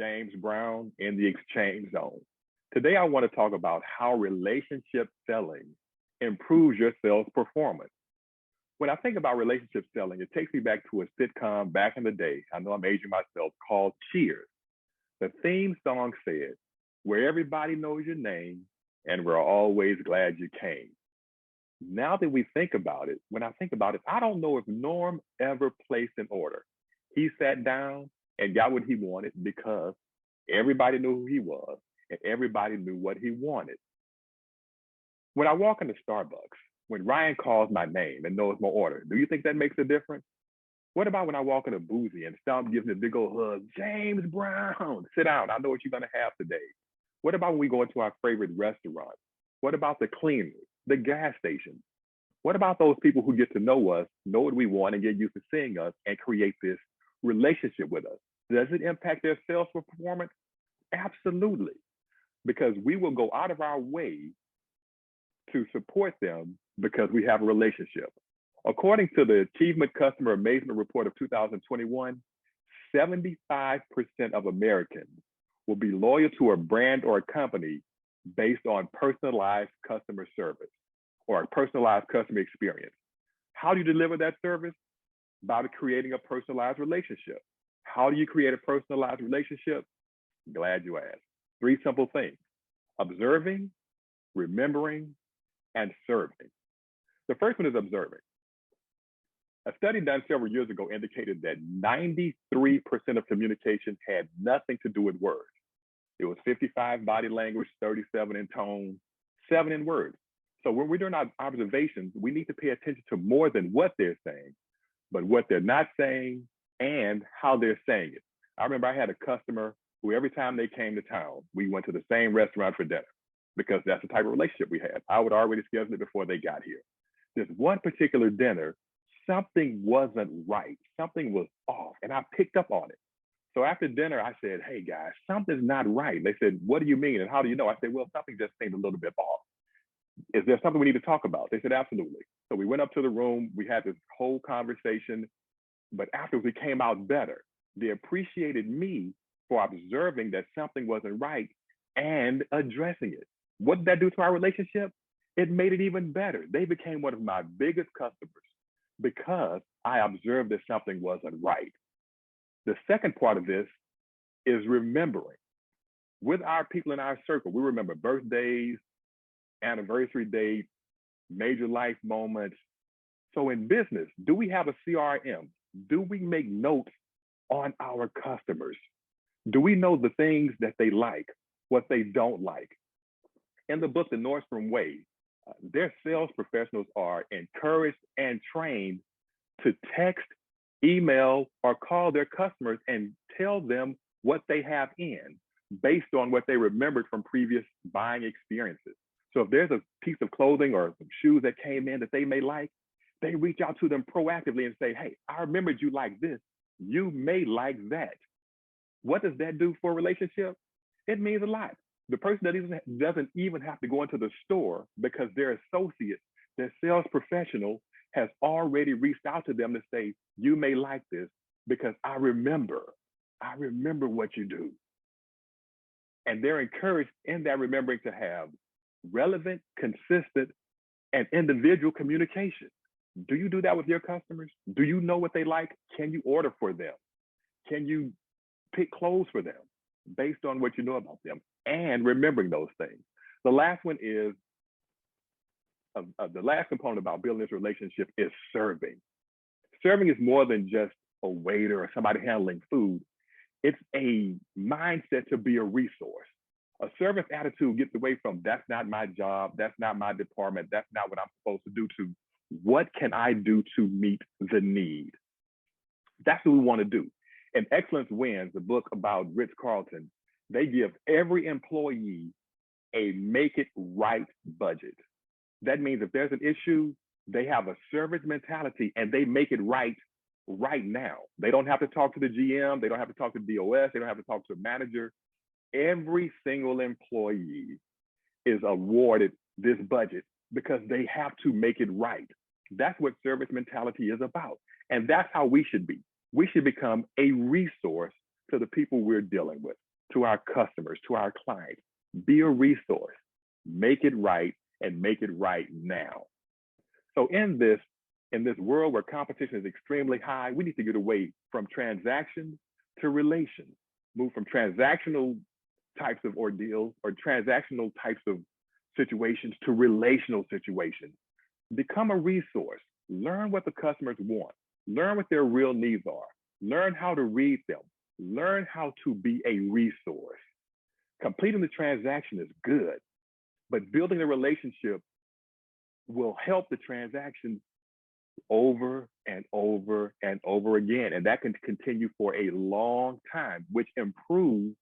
James Brown in the Exchange Zone. Today, I want to talk about how relationship selling improves your sales performance. When I think about relationship selling, it takes me back to a sitcom back in the day. I know I'm aging myself, called Cheers. The theme song said, "Where everybody knows your name and we're always glad you came." Now that we think about it, when I think about it, I don't know if Norm ever placed an order. He sat down and got what he wanted because everybody knew who he was and everybody knew what he wanted. When I walk into Starbucks, when Ryan calls my name and knows my order, do you think that makes a difference? What about when I walk into Boozy and Stump gives me a big old hug? "James Brown, sit down. I know what you're going to have today." What about when we go into our favorite restaurant? What about the cleaners, the gas station? What about those people who get to know us, know what we want, and get used to seeing us and create this relationship with us? Does it impact their sales performance? Absolutely, because we will go out of our way to support them because we have a relationship. According to the Achievement Customer Amazement Report of 2021, 75% of Americans will be loyal to a brand or a company based on personalized customer service or a personalized customer experience. How do you deliver that service? By creating a personalized relationship. How do you create a personalized relationship? Glad you asked. Three simple things: observing, remembering, and serving. The first one is observing. A study done several years ago indicated that 93% of communication had nothing to do with words. It was 55 body language, 37 in tone, 7 in words. So when we're doing our observations, we need to pay attention to more than what they're saying, but what they're not saying and how they're saying it. I remember I had a customer who every time they came to town, we went to the same restaurant for dinner because that's the type of relationship we had. I would already schedule it before they got here. This one particular dinner, something wasn't right. Something was off, and I picked up on it. So after dinner, I said, "Hey guys, something's not right." They said, "What do you mean? And how do you know?" I said, "Well, something just seemed a little bit off. Is there something we need to talk about?" They said, "Absolutely." So we went up to the room. We had this whole conversation, but afterwards we came out better. They appreciated me for observing that something wasn't right and addressing it. What did that do to our relationship? It made it even better. They became one of my biggest customers because I observed that something wasn't right. The second part of this is remembering. With our people in our circle, we remember birthdays, anniversary dates, major life moments. So in business, do we have a CRM? Do we make notes on our customers? Do we know the things that they like, what they don't like? In the book, The Nordstrom Way, their sales professionals are encouraged and trained to text, email, or call their customers and tell them what they have in based on what they remembered from previous buying experiences. So if there's a piece of clothing or some shoes that came in that they may like, they reach out to them proactively and say, "Hey, I remembered you like this. You may like that." What does that do for a relationship? It means a lot. The person that doesn't even have to go into the store because their associate, their sales professional, has already reached out to them to say, "You may like this because I remember what you do." And they're encouraged in that remembering to have relevant, consistent, and individual communication. Do you do that with your customers? Do you know what they like? Can you order for them? Can you pick clothes for them based on what you know about them and remembering those things? The last one is the last component about building this relationship is serving. Serving is more than just a waiter or somebody handling food. It's a mindset to be a resource. A service attitude gets away from "that's not my job, that's not my department, that's not what I'm supposed to do," to "what can I do to meet the need?" That's what we want to do. In Excellence Wins, the book about Ritz-Carlton, they give every employee a make it right budget. That means if there's an issue, they have a service mentality and they make it right now. They don't have to talk to the GM. They don't have to talk to DOS. They don't have to talk to a manager. Every single employee is awarded this budget because they have to make it right. That's what service mentality is about. And that's how we should be. We should become a resource to the people we're dealing with. to our customers, to our clients. Be a resource. Make it right and make it right now. So in this world where competition is extremely high, we need to get away from transactions to relations, move from transactional types of ordeals or transactional types of situations to relational situations. Become a resource. Learn what the customers want. Learn what their real needs are. Learn how to read them. Learn how to be a resource. Completing the transaction is good, but building a relationship will help the transaction over and over and over again. And that can continue for a long time, which improves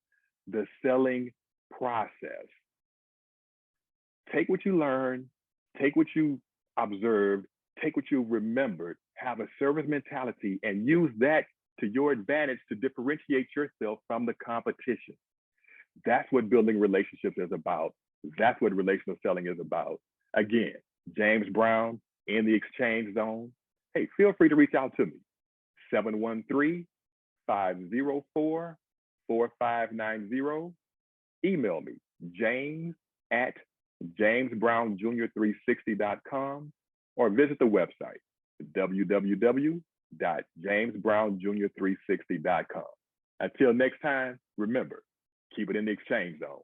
the selling process. Take what you learned, take what you observed, take what you remembered, have a service mentality, and use that to your advantage to differentiate yourself from the competition. That's what building relationships is about. That's what relational selling is about. Again, James Brown in the Exchange Zone. Hey, feel free to reach out to me, 713-504-4590. Email me, james@jamesbrownjr360.com, or visit the website, www.jamesbrownjr360.com. Until next time, remember, keep it in the Exchange Zone.